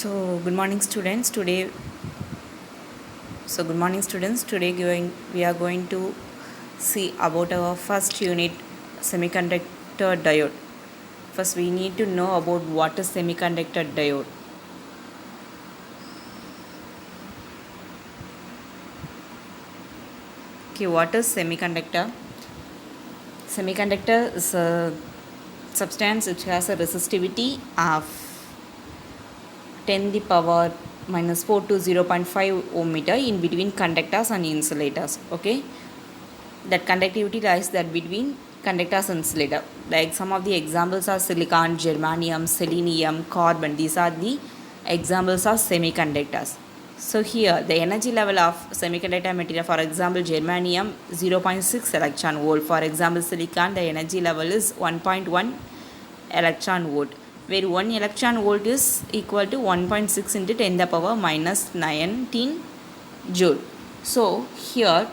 So good morning students. Today we are going to see about our first unit, semiconductor diode. First we need to know about what is semiconductor diode. Okay, what is semiconductor? Semiconductor is a substance which has a resistivity of 10 the power minus 4 to 0.5 ohm meter in between conductors and insulators. Okay, that conductivity lies that between conductors and insulator. Like some of the examples are silicon, germanium, selenium, carbon. These are the examples of semiconductors. So here the energy level of semiconductor material, for example germanium 0.6 electron volt, for example silicon, the energy level is 1.1 electron volt, where 1 electron volt is equal to 1.6 into 10 the power minus 19 joule. So here,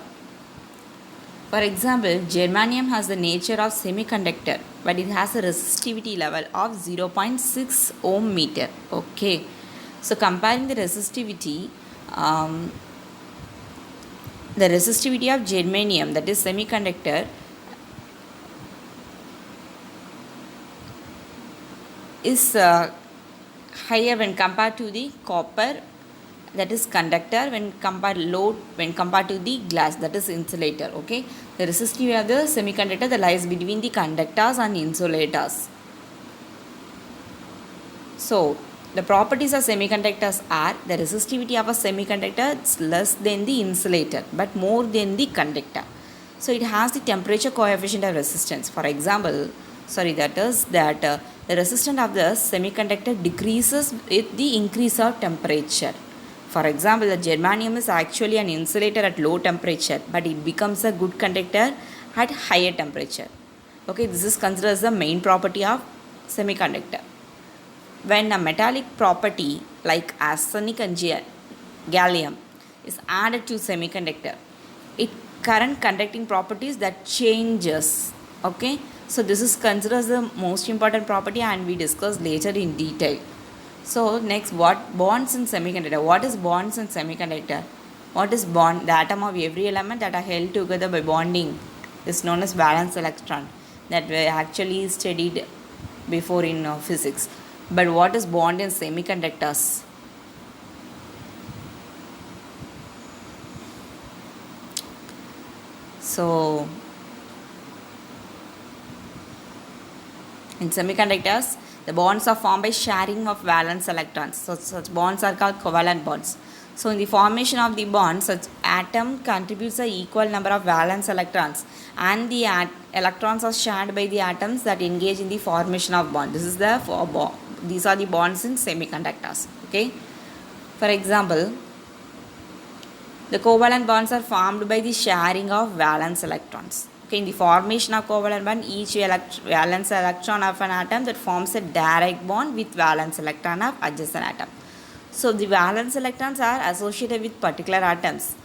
for example, germanium has the nature of semiconductor, but it has a resistivity level of 0.6 ohm meter. Okay, so comparing um, the resistivity of germanium, that is semiconductor, is higher when compared to the copper, that is conductor, when compared to the glass, that is insulator. Okay, the resistivity of the semiconductor that lies between the conductors and insulators. So the properties of semiconductors are: the resistivity of a semiconductor is less than the insulator but more than the conductor. So it has the temperature coefficient of resistance. For example, the resistance of the semiconductor decreases with the increase of temperature. For example, the germanium is actually an insulator at low temperature, but it becomes a good conductor at higher temperature. Okay, this is considered as the main property of semiconductor. When a metallic property like arsenic and gallium is added to semiconductor, it current conducting properties that changes. Okay, so this is considered as the most important property and we discuss later in detail. So next, what bonds in semiconductor? What is bonds in semiconductor? What is bond? The atom of every element that are held together by bonding is known as valence electron, that we actually studied before in physics. But what is bond in semiconductors? So in semiconductors, the bonds are formed by sharing of valence electrons. So such bonds are called covalent bonds. So in the formation of the bond, such atom contributes a equal number of valence electrons, and the electrons are shared by the atoms that engage in the formation of bond. These are the bonds in semiconductors. Okay. For example, the covalent bonds are formed by the sharing of valence electrons. Okay, in the formation of covalent bond, each valence electron of an atom that forms a direct bond with valence electron of adjacent atom. So the valence electrons are associated with particular atoms.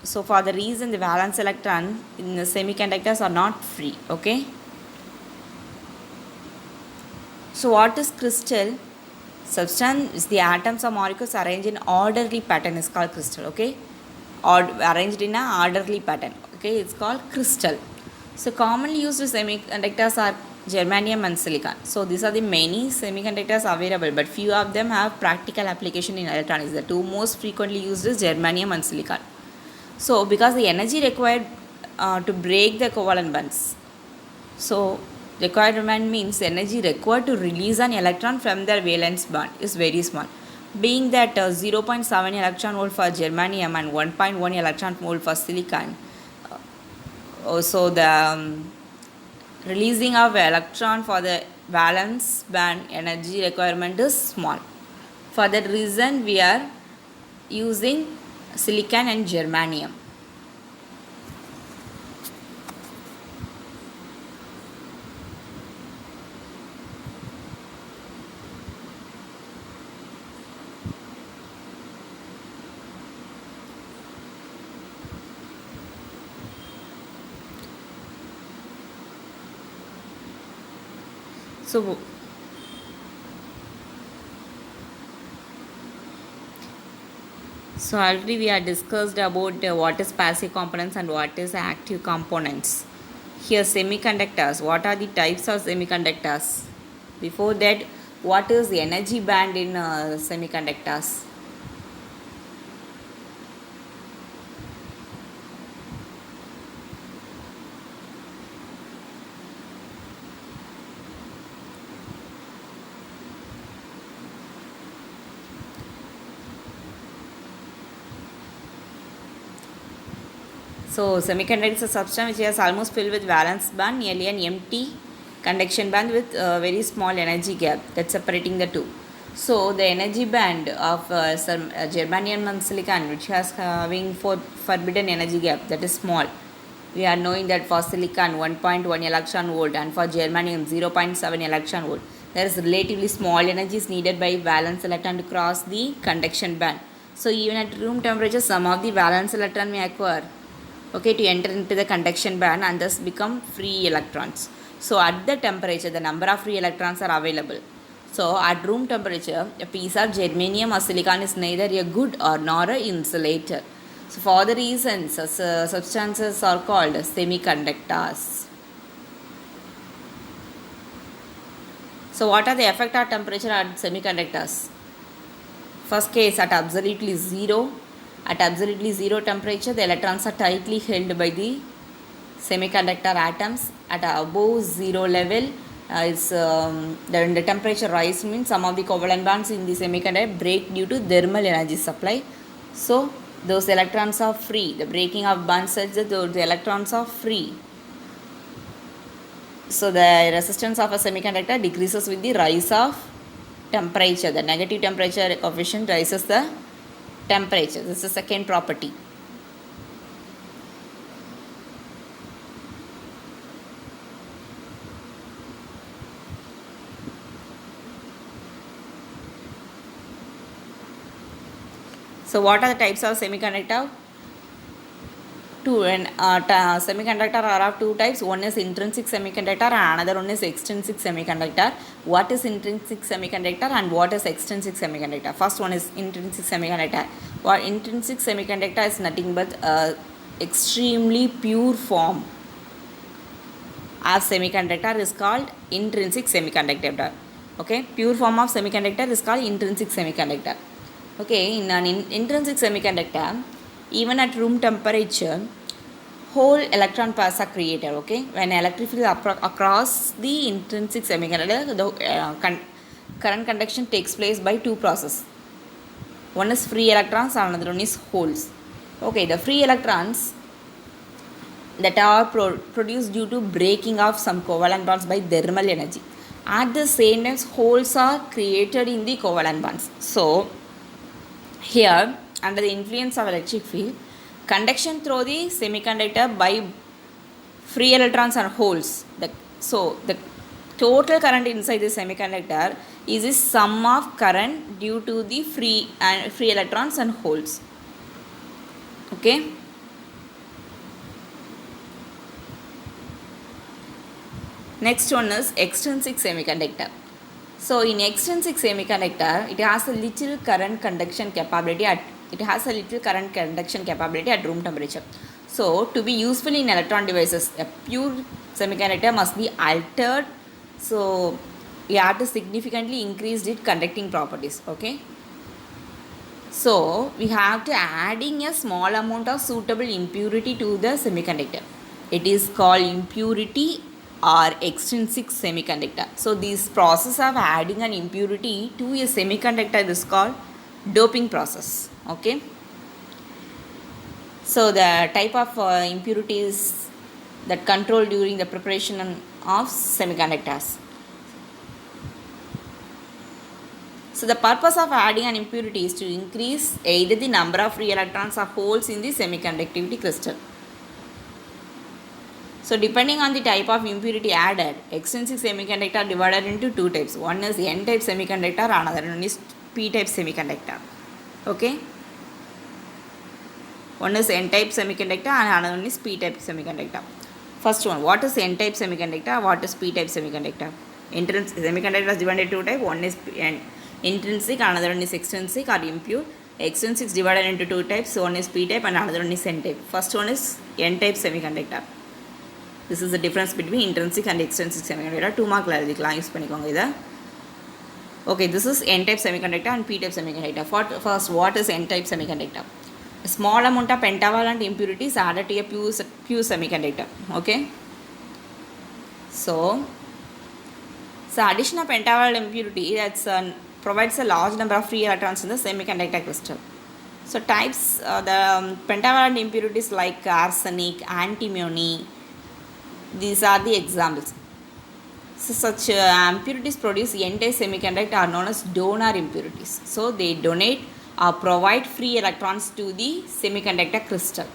So for the reason the valence electron in the semiconductors are not free. Okay. So what is crystal? Substance, the atoms or molecules arranged in orderly pattern is called crystal. Okay, or arranged in an orderly pattern. Okay, it's called crystal. So commonly used semiconductors are germanium and silicon. So these are the many semiconductors available, but few of them have practical application in electronics. The two most frequently used is germanium and silicon. So because the energy required to break the covalent bonds, so requirement means the energy required to release an electron from their valence bond is very small, being that 0.7 electron volt for germanium and 1.1 electron volt for silicon. Also the releasing of electron for the valence band energy requirement is small. For that reason we are using silicon and germanium. So So already we have discussed about what is passive components and what is active components. Here semiconductors, what are the types of semiconductors? Before that, what is the energy band in semiconductors? So semiconductor is a substance which is almost filled with valence band, nearly an empty conduction band with a very small energy gap that's separating the two. So the energy band of some germanium and silicon, which has having forbidden energy gap, that is small. We are knowing that for silicon 1.1 electron volt and for germanium 0.7 electron volt, there is relatively small energies needed by valence electron to cross the conduction band. So even at room temperature, some of the valence electron may acquire, okay, to enter into the conduction band and thus become free electrons. So at the temperature, the number of free electrons are available. So at room temperature, a piece of germanium or silicon is neither a good or nor a insulator. So for the reasons, substances are called semiconductors. So what are the effect of temperature at semiconductors? First case, at absolutely zero. At absolutely zero temperature, the electrons are tightly held by the semiconductor atoms. At above zero level, the temperature rise means some of the covalent bonds in the semiconductor break due to thermal energy supply. So those electrons are free. The breaking of bonds such that the electrons are free. So the resistance of a semiconductor decreases with the rise of temperature. The negative temperature coefficient rises the temperature. This is the second property. So what are the types of semiconductor? Semiconductor are of two types. One is intrinsic semiconductor and another one is extrinsic semiconductor. What is intrinsic semiconductor and what is extrinsic semiconductor? First one is intrinsic semiconductor. What intrinsic semiconductor is nothing but extremely pure form of semiconductor is called intrinsic semiconductor. Okay, pure form of semiconductor is called intrinsic semiconductor. Okay, in an intrinsic semiconductor, even at room temperature, whole electron pairs are created. Okay, when electric field across the intrinsic semiconductor, the current conduction takes place by two processes. One is free electrons and another one is holes. Okay, the free electrons that are produced due to breaking of some covalent bonds by thermal energy. At the same time, holes are created in the covalent bonds. So here, under the influence of electric field, conduction through the semiconductor by free electrons and holes. So the total current inside the semiconductor is the sum of current due to the free electrons and holes. Okay. Next one is extrinsic semiconductor. So in extrinsic semiconductor, it has a little current conduction capability at room temperature. So to be useful in electron devices, a pure semiconductor must be altered. So we have to significantly increase its conducting properties. Okay. So we have to adding a small amount of suitable impurity to the semiconductor. It is called impurity or extrinsic semiconductor. So this process of adding an impurity to a semiconductor is called doping process. Okay. So the type of impurities that control during the preparation of semiconductors. So the purpose of adding an impurity is to increase either the number of free electrons or holes in the semiconductivity crystal. So depending on the type of impurity added, extrinsic semiconductor are divided into two types. One is N-type semiconductor, another one is P-type semiconductor. Okay. One is N-type semiconductor and another one is P-type semiconductor. First one, what is N-type semiconductor? What is P-type semiconductor? Semiconductor is divided into two types. One is intrinsic, another one is extrinsic or impure. Extrinsics divided into two types. One is p-type and another one is n-type. First one is n-type semiconductor. This is the difference between intrinsic and extrinsic semiconductor. 2 mark la edukkalam use பண்ணிக்கோங்க இத. Okay, this is n-type semiconductor and p-type semiconductor. First, what is n-type semiconductor? A small amount of pentavalent impurities added to a pure semiconductor. Okay. So addition of pentavalent impurity provides a large number of free electrons in the semiconductor crystal. So types, the pentavalent impurities like arsenic, antimony, these are the examples. So such impurities produced n-type semiconductor are known as donor impurities. So they donate or provide free electrons to the semiconductor crystal.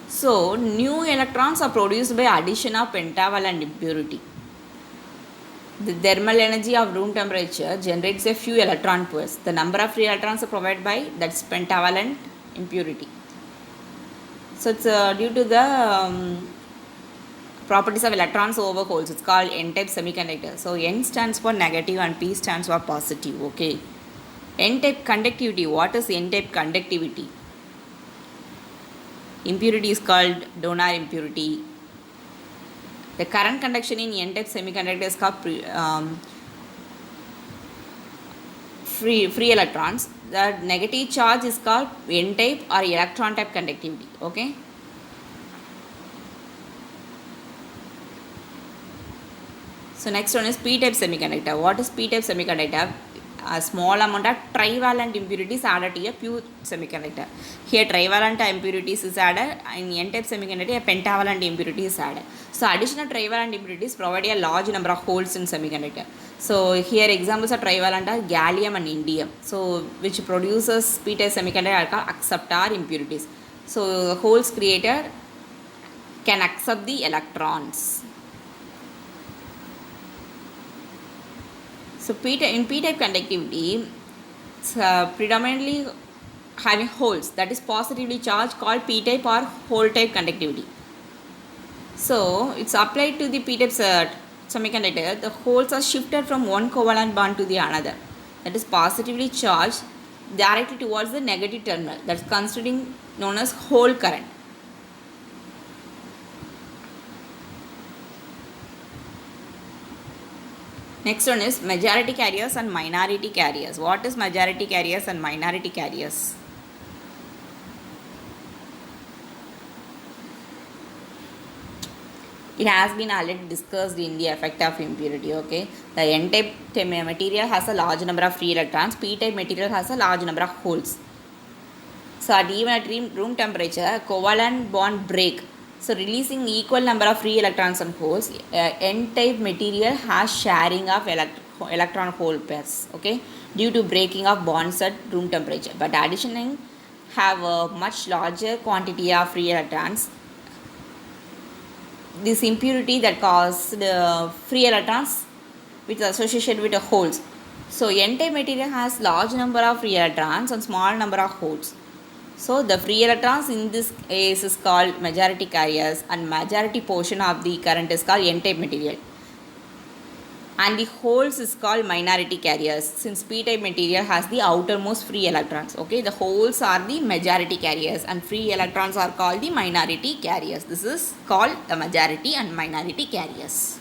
So new electrons are produced by addition of pentavalent impurity. The thermal energy of room temperature generates a few electron pairs. The number of free electrons are provided by that's pentavalent impurity. So it's due to the properties of electrons over holes. It's called n-type semiconductor. So n stands for negative and p stands for positive. Okay. N-type conductivity. What is n-type conductivity? Impurity is called donor impurity. The current conduction in n-type semiconductor is called free electrons. The negative charge is called n-type or electron type conductivity. Okay. So next one is p-type semiconductor. What is p-type semiconductor? A small amount of trivalent impurities added to a pure semiconductor. Here trivalent impurities is added. In n-type semiconductor, a pentavalent impurity is added. So additional trivalent impurities provide a large number of holes in semiconductor. So here examples of trivalent are gallium and indium. So which produces p-type semiconductor are called acceptor impurities. So holes created can accept the electrons. So in p-type conductivity, it's predominantly having holes, that is positively charged, called p-type or hole type conductivity. So it's applied to the p-type semiconductor. The holes are shifted from one covalent bond to the another, that is positively charged, directly towards the negative terminal. That's considered known as hole current. Next one is majority carriers and minority carriers. What is majority carriers and minority carriers? It has been already discussed in the effect of impurity. Okay, the n-type material has a large number of free electrons. P-type material has a large number of holes. So even at room temperature, covalent bond break. So releasing equal number of free electrons and holes. N-type material has sharing of electron hole pairs. Okay, due to breaking of bonds at room temperature. But additioning have a much larger quantity of free electrons. This impurity that causes the free electrons which is associated with the holes. So n-type material has large number of free electrons and small number of holes. So the free electrons in this case is called majority carriers, and majority portion of the current is called n-type material, and the holes is called minority carriers, since p-type material has the outermost free electrons. Okay, the holes are the majority carriers and free electrons are called the minority carriers. This is called the majority and minority carriers.